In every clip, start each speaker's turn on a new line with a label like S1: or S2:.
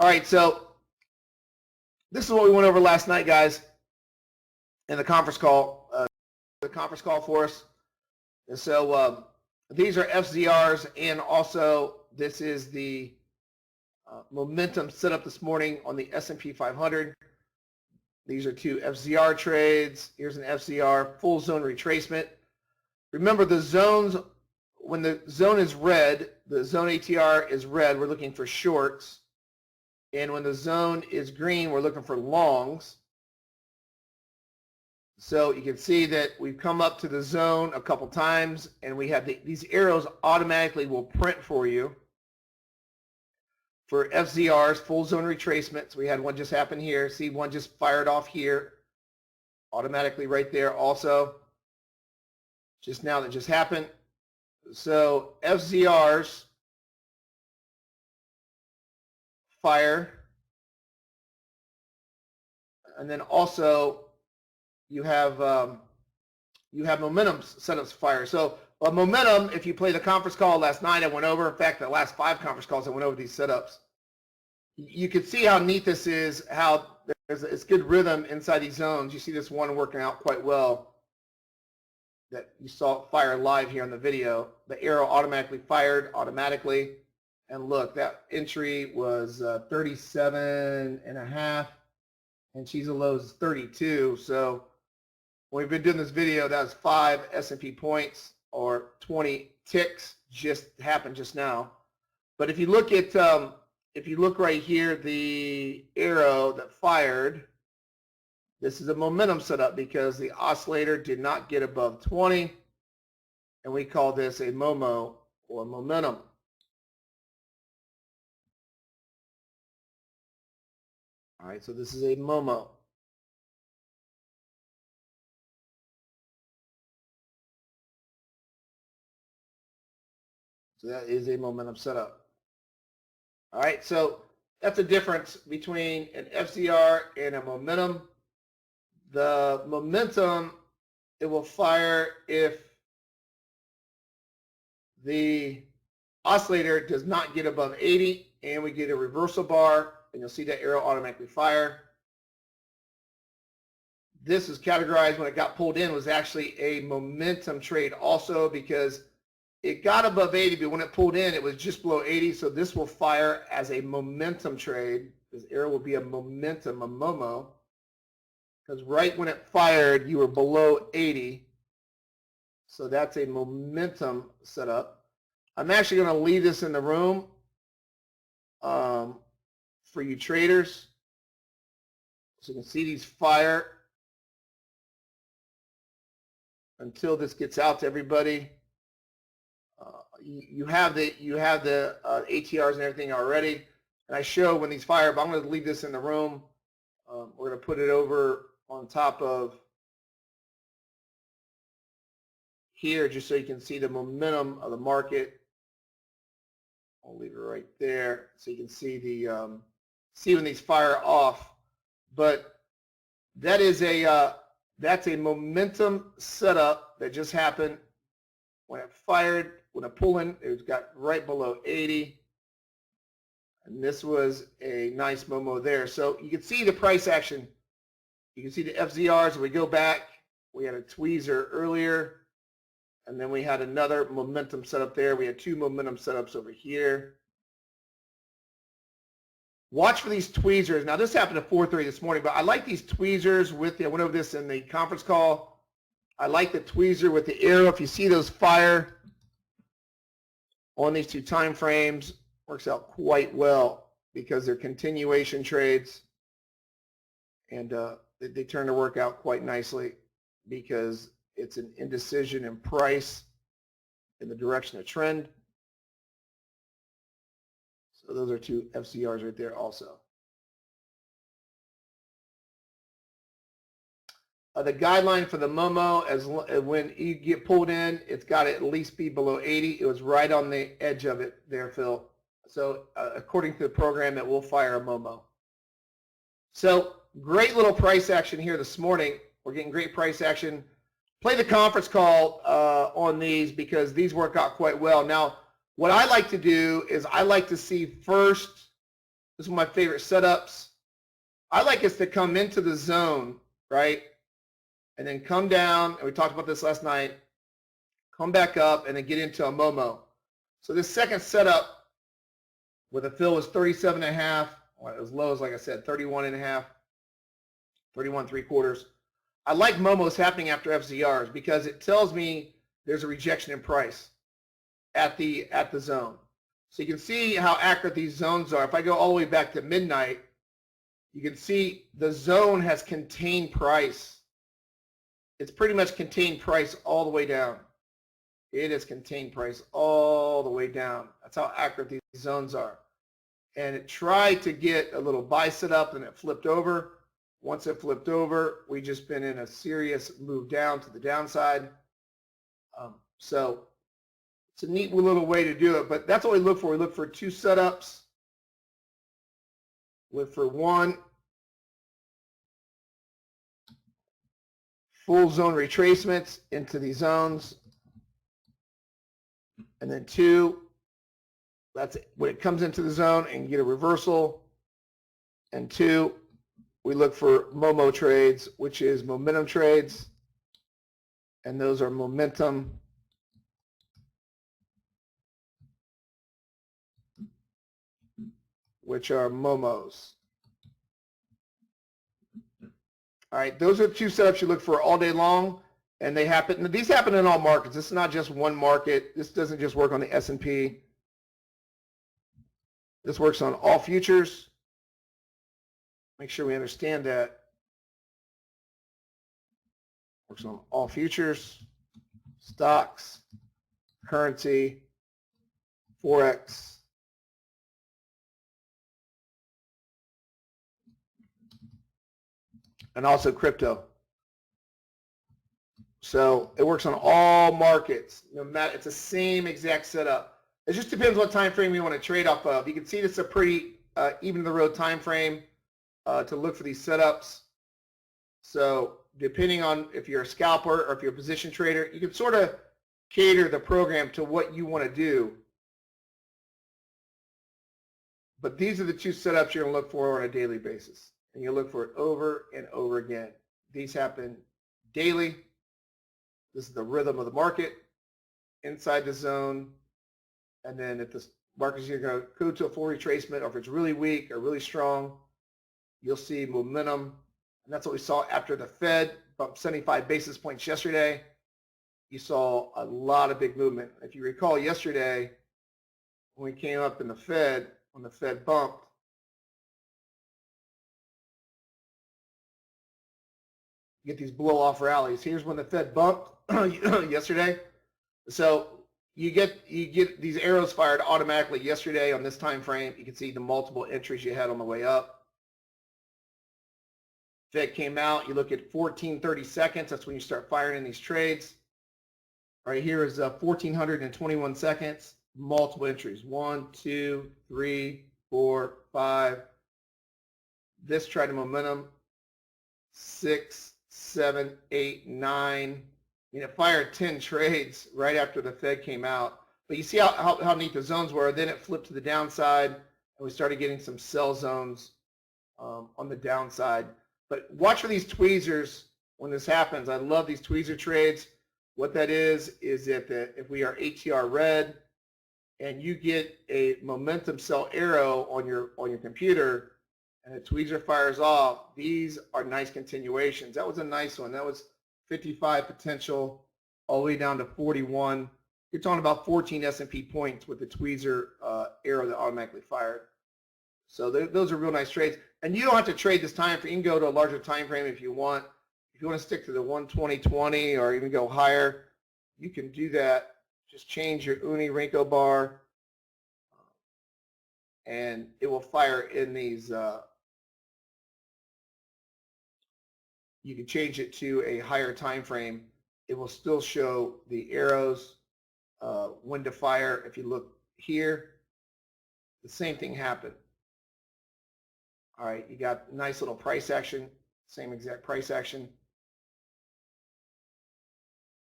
S1: All right, so this is what we went over last night, guys, in the conference call. For us. And so these are FZRs, and also this is the momentum set up this morning on the S&P 500. These are two FZR trades. Here's an FZR full zone retracement. Remember the zones, when the zone is red, the zone ATR is red, we're looking for shorts. And when the zone is green, we're looking for longs. So you can see that we've come up to the zone a couple times, and we have these arrows automatically will print for you for FZRs, full zone retracements. We had one just happen here. See, one just fired off here automatically right there also. Just now that just happened. So FZRs fire, and then also you have momentum setups fire. So momentum, if you play the conference call last night, I went over. In fact, the last 5 conference calls, I went over these setups. You can see how neat this is, how it's good rhythm inside these zones. You see this one working out quite well that you saw fire live here on the video. The arrow automatically fired automatically. And look, that entry was 37.5, and she's a low is 32. So when we've been doing this video, that was 5 S&P points or 20 ticks just happened just now. But if you look at, if you look right here, the arrow that fired, this is a momentum setup because the oscillator did not get above 20, and we call this a MOMO or momentum. All right, so this is a MOMO. So that is a momentum setup. All right, so that's the difference between an FZR and a momentum. The momentum, it will fire if the oscillator does not get above 80 and we get a reversal bar, and you'll see that arrow automatically fire. This is categorized when it got pulled in was actually a momentum trade also because it got above 80, but when it pulled in, it was just below 80. So this will fire as a momentum trade. This arrow will be a momentum, a MOMO, because right when it fired, you were below 80. So that's a momentum setup. I'm actually going to leave this in the room for you traders. So you can see these fire until this gets out to everybody. You have the ATRs and everything already, and I show when these fire, but I'm going to leave this in the room. We're going to put it over on top of here just so you can see the momentum of the market. I'll leave it right there so you can see the see when these fire off. But that is that's a momentum setup that just happened when it fired. When it pulled in, it got right below 80. And this was a nice MOMO there. So you can see the price action. You can see the FZRs. We go back. We had a tweezer earlier. And then we had another momentum setup there. We had 2 momentum setups over here. Watch for these tweezers. Now this happened at 4:30 this morning, but I like these tweezers with, I went over this in the conference call. I like the tweezer with the arrow. If you see those fire on these 2 time frames, works out quite well because they're continuation trades, and they turn to work out quite nicely because it's an indecision in price in the direction of trend. So those are 2 FZRs right there also. The guideline for the MOMO, as when you get pulled in, it's got to at least be below 80. It was right on the edge of it there, Phil. So according to the program, it will fire a MOMO. So great little price action here this morning. We're getting great price action. Play the conference call on these because these work out quite well. Now, what I like to do is I like to see first This is one of my favorite setups. I like us to come into the zone, right? And then come down, and we talked about this last night, come back up, and then get into a MOMO. So this second setup where the fill was 37.5, well, as low as, like I said, 31.5, 31.75. I like MOMOs happening after FZRs because it tells me there's a rejection in price at the zone. So you can see how accurate these zones are. If I go all the way back to midnight, you can see the zone has contained price. It's pretty much contained price all the way down. It has contained price all the way down. That's how accurate these zones are. And it tried to get a little buy set up and it flipped over. Once it flipped over, we just been in a serious move down to the downside. So it's a neat little way to do it, but that's what we look for. We look for two setups. Look for one, full zone retracements into these zones. And then two, that's it. When it comes into the zone and get a reversal. And two, we look for MOMO trades, which is momentum trades. And those are momentum which are MOMOs. All right, those are the two setups you look for all day long, and they happen. These happen in all markets. This is not just one market. This doesn't just work on the S&P. This works on all futures. Make sure we understand that. Works on all futures, stocks, currency, Forex, and also crypto. So it works on all markets. No matter, it's the same exact setup. It just depends what time frame you want to trade off of. You can see this is a pretty even the road time frame to look for these setups. So depending on if you're a scalper or if you're a position trader, you can sort of cater the program to what you want to do. But these are the two setups you're going to look for on a daily basis. And you look for it over and over again. These happen daily. This is the rhythm of the market inside the zone. And then if the market's going to go to a full retracement, or if it's really weak or really strong, you'll see momentum. And that's what we saw after the Fed bumped 75 basis points yesterday. You saw a lot of big movement. If you recall yesterday, when we came up in the Fed, when the Fed bumped, you get these blow-off rallies. Here's when the Fed bumped yesterday. So you get these arrows fired automatically yesterday on this time frame. You can see the multiple entries you had on the way up. Fed came out. You look at 14:30 seconds. That's when you start firing in these trades. Right here is 1,421 seconds. Multiple entries. 1, 2, 3, 4, 5. This tried momentum. 6, 7, 8, 9. It fired 10 trades right after the Fed came out. But you see how neat the zones were. Then it flipped to the downside, and we started getting some sell zones on the downside. But watch for these tweezers when this happens. I love these tweezer trades. What that is if we are ATR red and you get a momentum sell arrow on your computer and the tweezer fires off, these are nice continuations. That was a nice one. That was 55 potential all the way down to 41. You're talking about 14 S&P points with the tweezer arrow that automatically fired. So those are real nice trades. And you don't have to trade this time frame. You can go to a larger time frame if you want. If you want to stick to the 120-20 or even go higher, you can do that. Just change your Uni Renko bar and it will fire in these. You can change it to a higher time frame. It will still show the arrows when to fire. If you look here, the same thing happened. All right, you got nice little price action, same exact price action.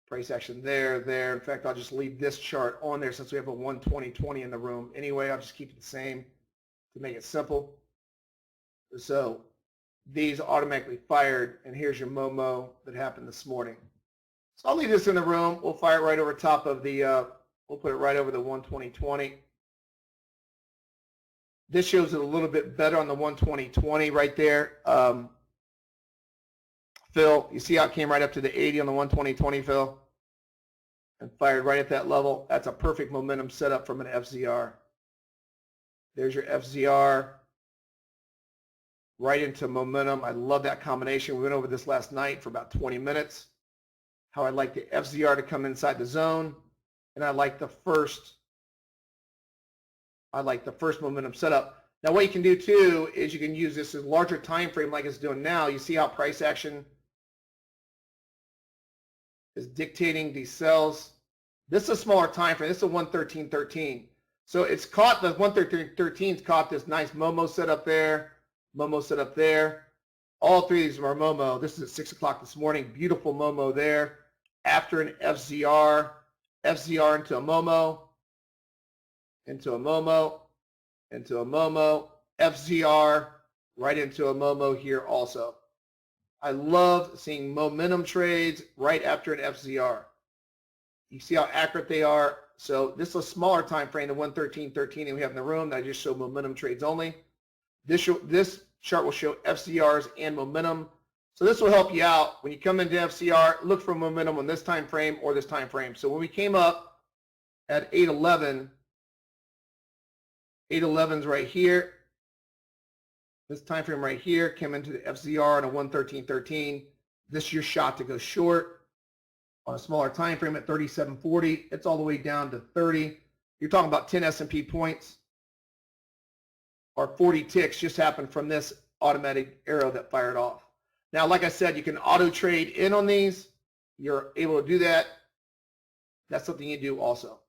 S1: Price action there. In fact, I'll just leave this chart on there since we have a 120-20 in the room. Anyway, I'll just keep it the same to make it simple. So these automatically fired, and here's your MOMO that happened this morning. So I'll leave this in the room. We'll fire it right over top of the, we'll put it right over the 120.20. This shows it a little bit better on the 120.20 right there. Phil, you see how it came right up to the 80 on the 120.20, Phil? And fired right at that level. That's a perfect momentum setup from an FZR. There's your FZR right into momentum. I love that combination. We went over this last night for about 20 minutes. How I like the FZR to come inside the zone, and I like the first momentum setup. Now what you can do too is you can use this as a larger time frame like it's doing now. You see how price action is dictating these sells. This is a smaller time frame. This is a 113.13. So it's caught, the 113.13's caught this nice MOMO setup there, MOMO setup there. All three of these are MOMO. This is at 6 o'clock this morning. Beautiful MOMO there. After an FZR, FZR into a MOMO, into a MOMO, into a MOMO, FZR, right into a MOMO here also. I love seeing momentum trades right after an FZR. You see how accurate they are. So this is a smaller time frame than 113.13 that we have in the room that I just show momentum trades only. This chart will show FZRs and momentum. So this will help you out. When you come into FZR, look for momentum on this time frame or this time frame. So when we came up at 811, 811's right here. This time frame right here came into the FZR on a 113.13. This is your shot to go short on a smaller time frame at 37.40. It's all the way down to 30. You're talking about 10 S&P points or 40 ticks just happened from this automatic arrow that fired off. Now, like I said, you can auto trade in on these. You're able to do that. That's something you do also.